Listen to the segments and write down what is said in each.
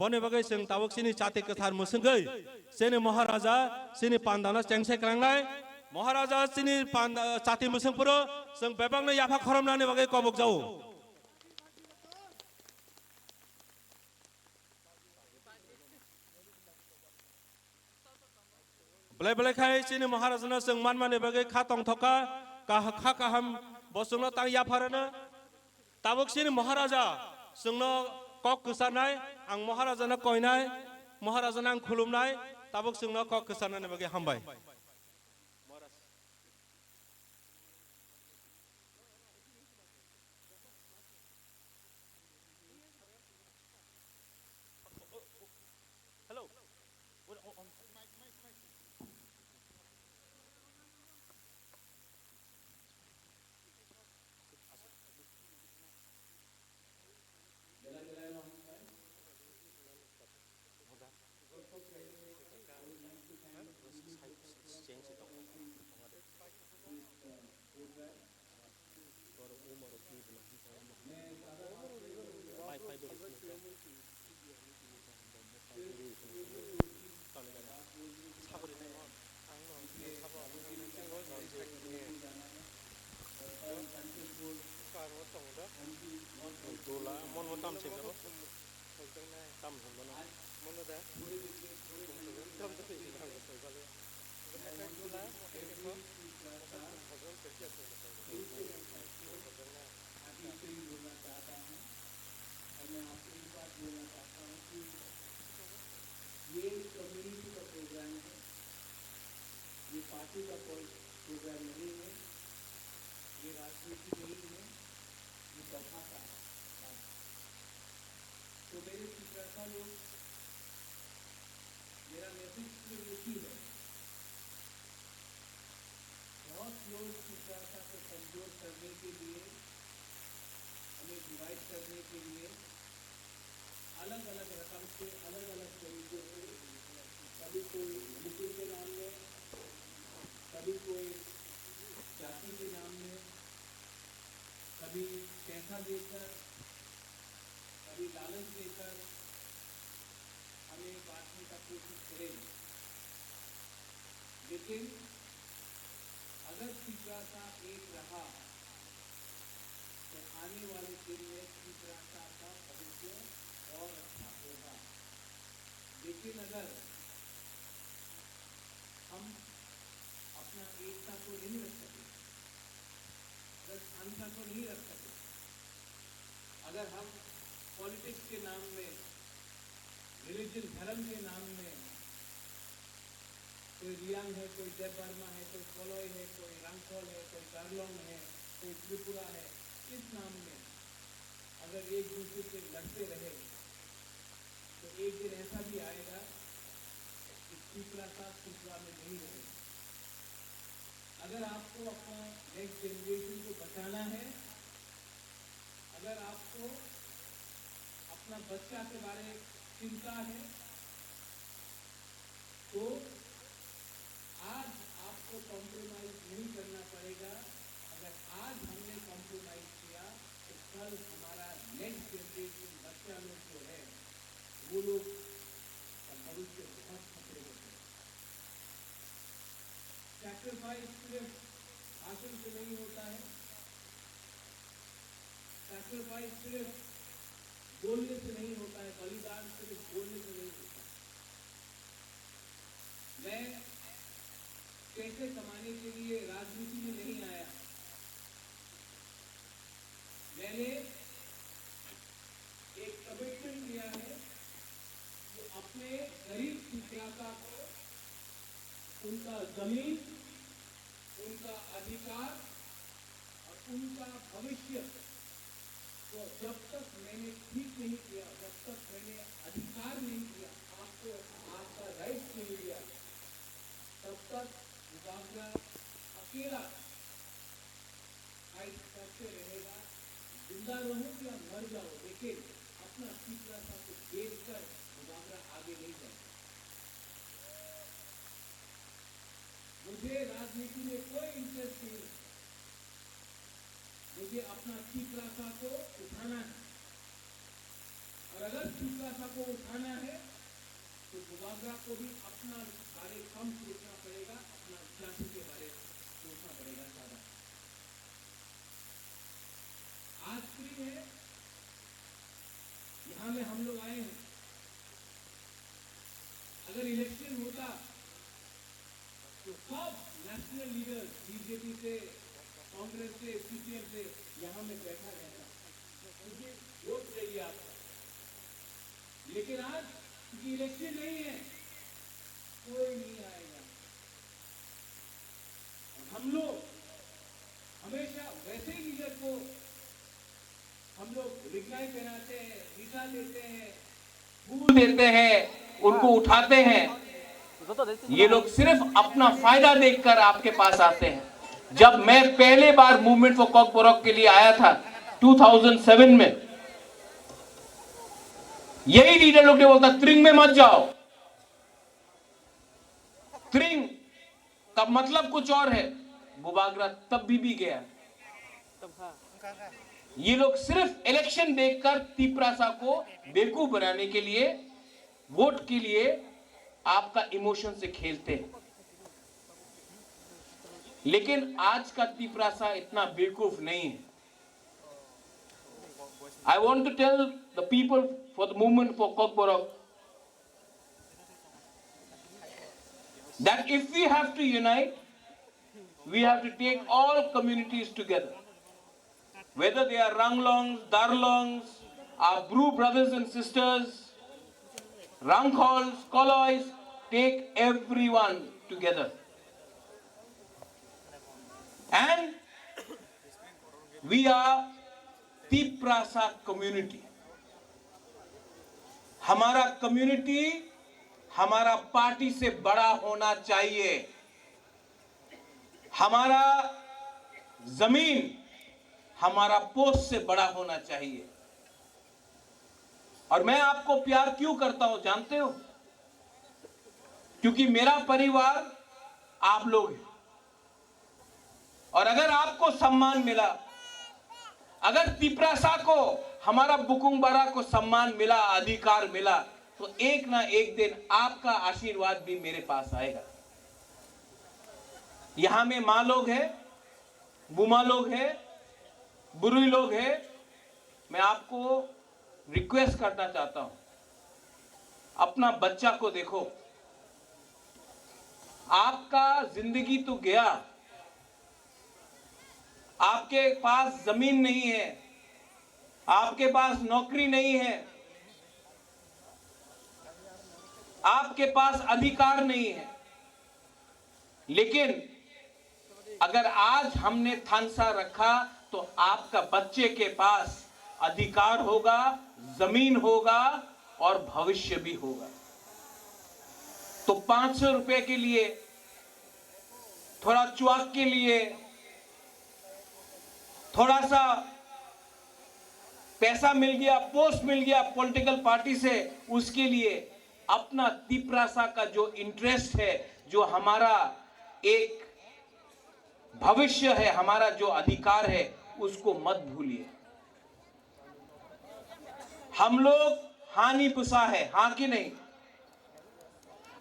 बने बगै जों ताबक सिनि जाति गोथार मुसुंगै सेनि महाराजा सिनि पान्दाना चेंसे क्रांनाय महाराजा सिनि जाति मुसुंफोरो जों बेबांनो याफा खरमनानै बगै कबक जाऊ बले बले खाय सिनि महाराजना जों मान माने बगै खा तंग थका खा काहाम बसुंनो तां याफारानो ताबक सिनि महाराजा जोंनो कक गोसारनाय आं महाराजानो कयनाय महाराजानो आं खुलुमनाय ताबक जोंनो कक गोसारनानै बगै हामबाय ये कम्युनिटी का प्रोग्राम है, ये पार्टी का कोई प्रोग्राम नहीं है, ये राजनीति नहीं है, ये सभा का है। तो मेरे शिक्षार्था लोग, मेरा मैसेज एक ही है, बहुत लोग शिक्षार्था को कमजोर करने के लिए, हमें डिवाइड करने के लिए अलग अलग रकम से अलग अलग तरीके से कभी कोई मुकुल के नाम में, कभी कोई जाति के नाम में, कभी पैसा देकर, कभी लालच देकर हमें बांटने का कोशिश करेंगे। लेकिन अगर शिवरात्रा एक रहा तो आने वाले दिन में शिवरात्रा का भविष्य और अच्छा होगा। लेकिन अगर हम अपना एकता को नहीं रख सके, अगर शांता को नहीं रख सके, अगर हम पॉलिटिक्स के नाम में, रिलीजन धर्म के नाम में, कोई रियांग है, कोई जय वर्मा है, कोई कोलोई है, कोई रंगखोल है, कोई करलोंग है, कोई त्रिपुरा है, इस नाम में अगर एक दूसरे से लड़ते रहे तो एक दिन ऐसा भी आएगा कि तीसरा का तीसरा में नहीं रहेगा। अगर आपको अपना नेक्स्ट जनरेशन को बचाना है, अगर आपको अपना बच्चा के बारे में चिंता है, तो आज आपको कॉम्प्रोमाइज नहीं करना पड़ेगा। अगर आज हमने कॉम्प्रोमाइज किया तो कल हमारा नेक्स्ट जनरेशन बच्चा लोग जो है वो लोग का भविष्य बहुत खतरे में है। सैक्रिफाइस सिर्फ भाषण से नहीं होता है, सैक्रिफाइस सिर्फ बोलने से नहीं होता है, बलिदान सिर्फ बोलने से नहीं होता। मैं पैसे कमाने के लिए राजनीति में नहीं आया। मैंने एक कमिटमेंट लिया है कि अपने गरीब शिक्षार्था को उनका जमीन, उनका अधिकार और उनका भविष्य तो जब तक मैंने ठीक नहीं किया, जब तक मैंने अधिकार नहीं किया, आपको आपका राइट नहीं लिया, तब तक मुकाबला अकेला फाइट करते रहेगा। जिंदा रहो या मर जाओ, लेकिन अपना शिक्षार्था को देखकर मुकाबला आगे नहीं जाएगा। मुझे राजनीति में कोई इंटरेस्ट नहीं है, मुझे अपना शिक्षार्था को उठाना है। और अगर तीपरासा को उठाना है तो बुबागरा को भी अपना बारे कम सोचना पड़ेगा, अपना जाति के बारे सोचना पड़ेगा ज्यादा। आज फ्री है, यहाँ में हम लोग आए हैं। अगर इलेक्शन होता तो सब नेशनल लीडर बीजेपी से, कांग्रेस से, सीपीएम से यहाँ में बैठा रहता, मुझे वोट चाहिए आपका। लेकिन आज क्योंकि इलेक्शन नहीं है, कोई नहीं आएगा। हम लोग हमेशा वैसे ही लीडर को हम लोग रिप्लाई कराते हैं, वीजा देते हैं, फूल देते हैं, उनको उठाते हैं। ये लोग सिर्फ अपना फायदा देखकर आपके पास आते हैं। जब मैं पहले बार मूवमेंट फॉर कॉक बोरॉक के लिए आया था 2007 में, यही लीडर लोग ने बोलता त्रिंग में मत जाओ। त्रिंग का मतलब कुछ और है। बुबागरा तब भी गया। ये लोग सिर्फ इलेक्शन देखकर तीपरासा को बेवकूफ बनाने के लिए, वोट के लिए आपका इमोशन से खेलते हैं। लेकिन आज का तीपरासा इतना बेवकूफ नहीं है। I want to tell the people for the movement for Kok Borok that if we have to unite, we have to take all communities together. Whether they are Ranglongs, Darlongs, our Bru brothers and sisters, Rangkhols, Kolois, take everyone together. And we are Tiprasa community. हमारा community हमारा party से बड़ा होना चाहिए। हमारा जमीन हमारा post से बड़ा होना चाहिए। और मैं आपको प्यार क्यों करता हूं जानते हो? क्योंकि मेरा परिवार आप लोग हैं। और अगर आपको सम्मान मिला, अगर तीपरासा को, हमारा बुकुंगबारा को सम्मान मिला, अधिकार मिला, तो एक ना एक दिन आपका आशीर्वाद भी मेरे पास आएगा। यहां में मां लोग हैं, बुमा लोग हैं, बुरुई लोग हैं। मैं आपको रिक्वेस्ट करना चाहता हूं, अपना बच्चा को देखो। आपका जिंदगी तो गया, आपके पास जमीन नहीं है, आपके पास नौकरी नहीं है, आपके पास अधिकार नहीं है। लेकिन अगर आज हमने थानसा रखा तो आपका बच्चे के पास अधिकार होगा, जमीन होगा और भविष्य भी होगा। तो 500 रुपए के लिए, थोड़ा च्वाक के लिए, थोड़ा सा पैसा मिल गया, पोस्ट मिल गया पॉलिटिकल पार्टी से, उसके लिए अपना तीपरासा का जो इंटरेस्ट है, जो हमारा एक भविष्य है, हमारा जो अधिकार है, उसको मत भूलिए। हम लोग हानि बुसा है, हां कि नहीं?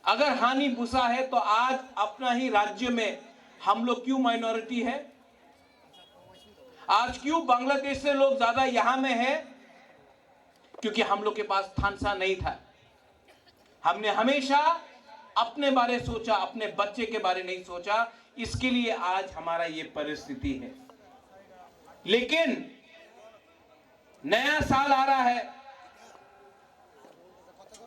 अगर हानि बुसा है तो आज अपना ही राज्य में हम लोग क्यों माइनॉरिटी है? आज क्यों बांग्लादेश से लोग ज्यादा यहां में है? क्योंकि हम लोग के पास थानसा नहीं था। हमने हमेशा अपने बारे सोचा, अपने बच्चे के बारे नहीं सोचा। इसके लिए आज हमारा ये परिस्थिति है। लेकिन नया साल आ रहा है,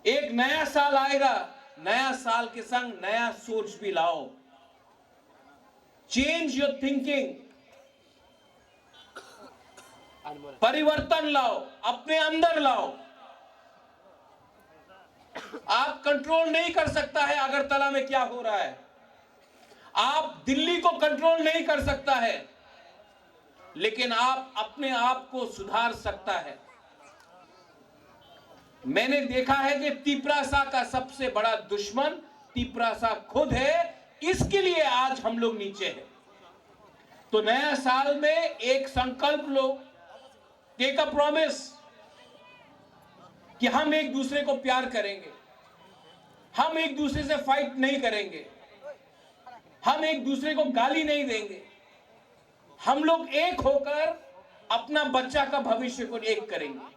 एक नया साल आएगा, नया साल के संग नया सोच भी लाओ। चेंज योर थिंकिंग, परिवर्तन लाओ, अपने अंदर लाओ। आप कंट्रोल नहीं कर सकता है अगरतला में क्या हो रहा है, आप दिल्ली को कंट्रोल नहीं कर सकता है, लेकिन आप अपने आप को सुधार सकता है। मैंने देखा है कि तीपरासा का सबसे बड़ा दुश्मन तीपरासा खुद है। इसके लिए आज हम लोग नीचे हैं। तो नया साल में एक संकल्प लो, टेक अ प्रॉमिस कि हम एक दूसरे को प्यार करेंगे, हम एक दूसरे से फाइट नहीं करेंगे, हम एक दूसरे को गाली नहीं देंगे, हम लोग एक होकर अपना बच्चा का भविष्य को एक करेंगे।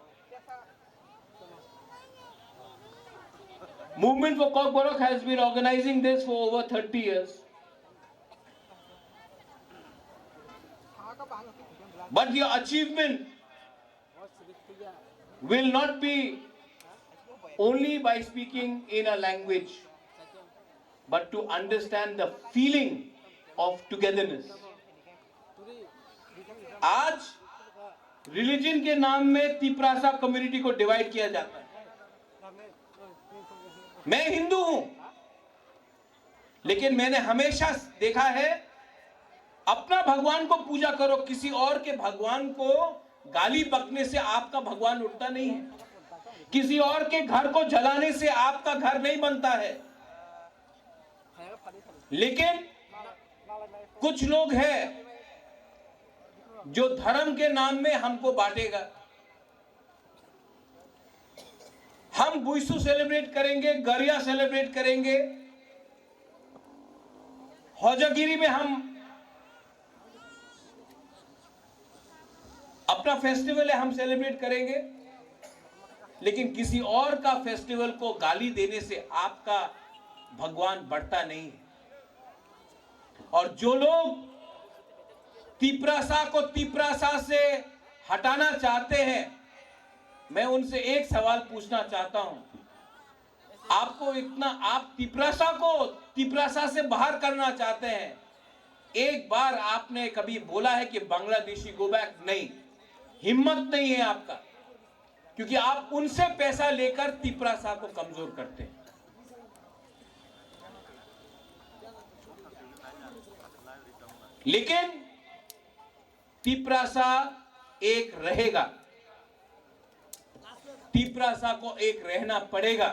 Movement for Cock Borok has been organizing this for over 30 years. But your achievement will not be only by speaking in a language, but to understand the feeling of togetherness. आज रिलीजन के नाम में Tiprasa community को divide किया जाता है। मैं हिंदू हूं, लेकिन मैंने हमेशा देखा है अपना भगवान को पूजा करो, किसी और के भगवान को गाली बकने से आपका भगवान उठता नहीं है, किसी और के घर को जलाने से आपका घर नहीं बनता है। लेकिन कुछ लोग हैं जो धर्म के नाम में हमको बांटेगा। हम बुइसू सेलिब्रेट करेंगे, गरिया सेलिब्रेट करेंगे, होजागिरी में हम अपना फेस्टिवल है, हम सेलिब्रेट करेंगे, लेकिन किसी और का फेस्टिवल को गाली देने से आपका भगवान बढ़ता नहीं है। और जो लोग तिपरासा को तिपरासा से हटाना चाहते हैं, मैं उनसे एक सवाल पूछना चाहता हूं, आपको इतना, आप तिपरासा को तिपरासा से बाहर करना चाहते हैं, एक बार आपने कभी बोला है कि बांग्लादेशी गो बैक? नहीं, हिम्मत नहीं है आपका, क्योंकि आप उनसे पैसा लेकर तिपरासा को कमजोर करते हैं। लेकिन तिपरासा एक रहेगा, तिपरासा को एक रहना पड़ेगा,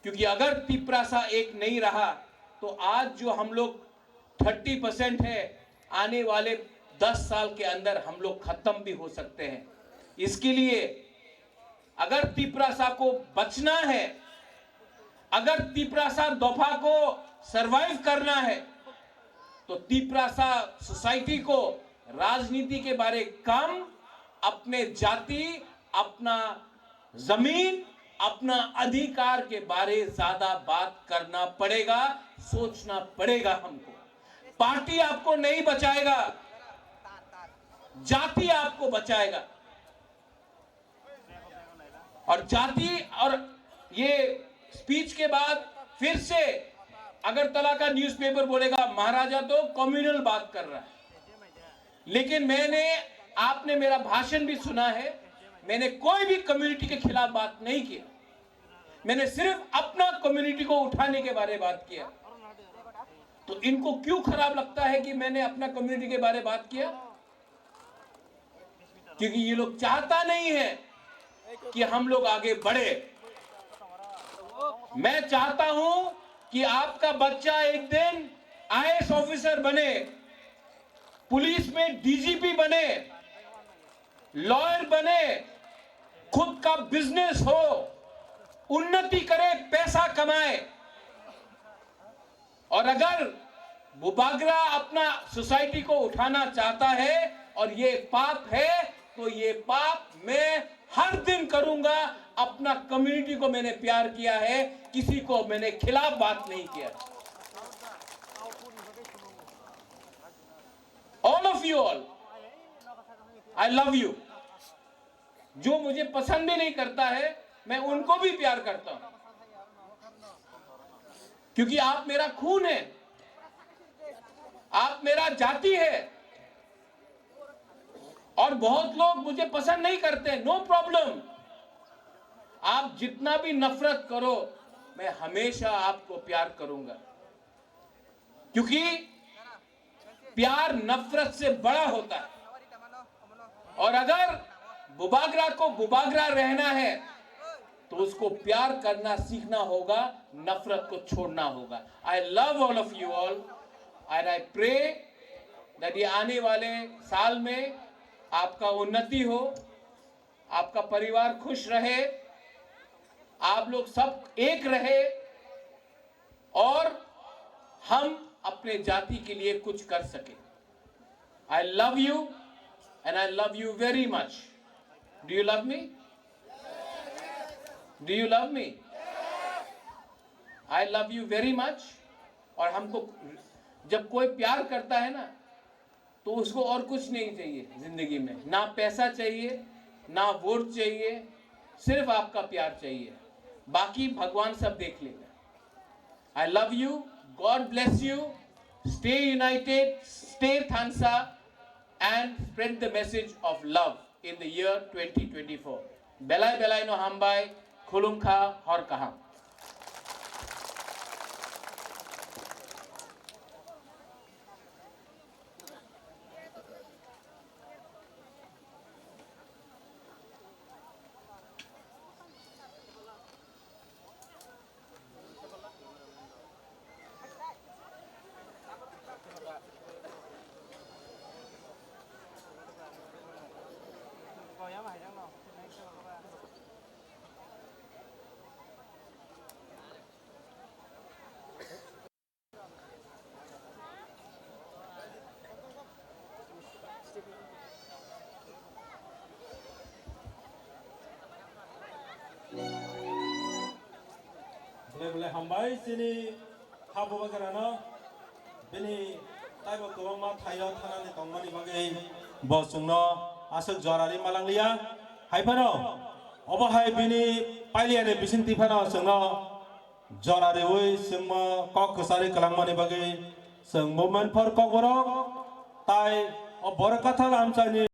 क्योंकि अगर तिपरासा एक नहीं रहा तो आज जो हम लोग 30% है, आने वाले 10 साल के अंदर हम लोग खत्म भी हो सकते हैं। इसके लिए अगर तिपरासा को बचना है, अगर तिपरासा दफा को सरवाइव करना है, तो तिपरासा सोसाइटी को राजनीति के बारे कम, अपने जाति, अपना जमीन, अपना अधिकार के बारे ज्यादा बात करना पड़ेगा, सोचना पड़ेगा हमको। पार्टी आपको नहीं बचाएगा, जाति आपको बचाएगा। और जाति, और ये स्पीच के बाद फिर से अगरतला का न्यूज़पेपर बोलेगा महाराजा तो कम्युनल बात कर रहा है। लेकिन आपने मेरा भाषण भी सुना है, मैंने कोई भी कम्युनिटी के खिलाफ बात नहीं किया, मैंने सिर्फ अपना कम्युनिटी को उठाने के बारे में बात किया। तो इनको क्यों खराब लगता है कि मैंने अपना कम्युनिटी के बारे में बात किया? क्योंकि ये लोग चाहता नहीं है कि हम लोग आगे बढ़े। मैं चाहता हूं कि आपका बच्चा एक दिन आईएएस ऑफिसर बने, पुलिस में डीजीपी बने, लॉयर बने, खुद का बिजनेस हो, उन्नति करे, पैसा कमाए। और अगर बुबागरा अपना सोसाइटी को उठाना चाहता है और ये पाप है, तो ये पाप मैं हर दिन करूंगा। अपना कम्युनिटी को मैंने प्यार किया है, किसी को मैंने खिलाफ बात नहीं किया। All of you, all I love you. जो मुझे पसंद भी नहीं करता है, मैं उनको भी प्यार करता हूं, क्योंकि आप मेरा खून है, आप मेरा जाति है। और बहुत लोग मुझे पसंद नहीं करते, नो प्रॉब्लम, आप जितना भी नफरत करो, मैं हमेशा आपको प्यार करूंगा, क्योंकि प्यार नफरत से बड़ा होता है। और अगर बुबागरा को बुबागरा रहना है, तो उसको प्यार करना सीखना होगा, नफरत को छोड़ना होगा। I love all of you all and I pray that ये आने वाले साल में आपका उन्नति हो, आपका परिवार खुश रहे, आप लोग सब एक रहे और हम अपने जाति के लिए कुछ कर सके। I love you and I love you very much. Do you love me? Do you love me? I love you very much. और हमको जब कोई प्यार करता है ना तो उसको और कुछ नहीं चाहिए जिंदगी में, ना पैसा चाहिए, ना वोट चाहिए, सिर्फ आपका प्यार चाहिए, बाकी भगवान सब देख लेगा। I love you, God bless you, stay united, stay Thansa and spread the message of love in the year 2024. Belai belai no hambai, khulungkha hor kaham. boleh hambai sini habu bagarana bini taibo kawang ma thayo thana ni tongmani bagai bosungno asuk jorari malanglia haipano obahai bini pailiane bisin tifano sungno jorari oi sungma kok kusari kalangmani bagai sung movement for kok borok tai obor katha lamchani